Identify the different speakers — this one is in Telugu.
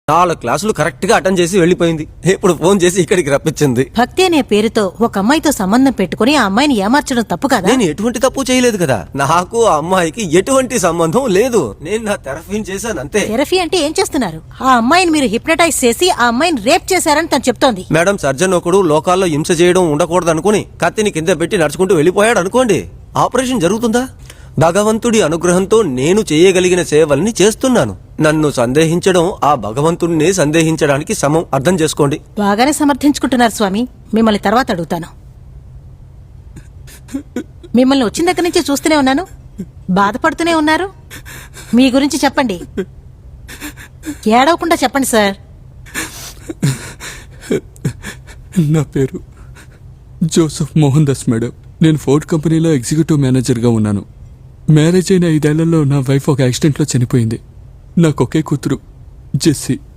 Speaker 1: 4 క్లాసులు కరెక్ట్ గా అటెండ్ చేసి వెళ్లిపోయింది. ఇప్పుడు ఫోన్ చేసి ఇక్కడికి రప్పించింది.
Speaker 2: భక్తి అనే పేరుతో ఒక అమ్మాయితో సంబంధం పెట్టుకుని ఆ అమ్మాయిని ఏమార్చడం తప్పు కదా?
Speaker 1: నేను ఎటువంటి తప్పు చేయలేదు కదా. నాకు ఆ అమ్మాయికి ఎటువంటి సంబంధం లేదు. నేను నా థెరపీని చేశాను అంతే.
Speaker 2: థెరపీ అంటే ఏం చేస్తున్నారు? ఆ అమ్మాయిని మీరు హిప్నటైజ్ చేసి ఆ అమ్మాయిని రేప్ చేశారని తను చెప్తోంది.
Speaker 1: మేడం, సర్జన్ ఒకడు లోకాల్లో హింస చేయడం ఉండకూడదు అనుకుని కత్తిని కింద పెట్టి నడుచుకుంటూ వెళ్లిపోయాడు అనుకోండి, ఆపరేషన్ జరుగుతుందా? భగవంతుడి అనుగ్రహంతో నేను చేయగలిగిన సేవల్ని చేస్తున్నాను. నన్ను సందేహించడం ఆ భగవంతుడిని సందేహించడానికి సమం. అర్థం చేసుకోండి.
Speaker 2: బాగానే సమర్థించుకుంటున్నారు స్వామి. మిమ్మల్ని తర్వాత అడుగుతాను. మిమ్మల్ని వచ్చిన దగ్గర నుంచి చూస్తూనే ఉన్నాను, బాధపడుతూనే ఉన్నారు. మీ గురించి చెప్పండి, ఏడవకుండా చెప్పండి సార్.
Speaker 3: నా పేరు జోసెఫ్ మోహన్ దాస్ మేడం. నేను ఫోర్డ్ కంపెనీలో ఎగ్జిక్యూటివ్ మేనేజర్గా ఉన్నాను. మ్యారేజ్ అయిన 5 ఏళ్లలో నా వైఫ్ ఒక యాక్సిడెంట్లో చనిపోయింది. నాకు ఒకే కూతురు జెస్సీ.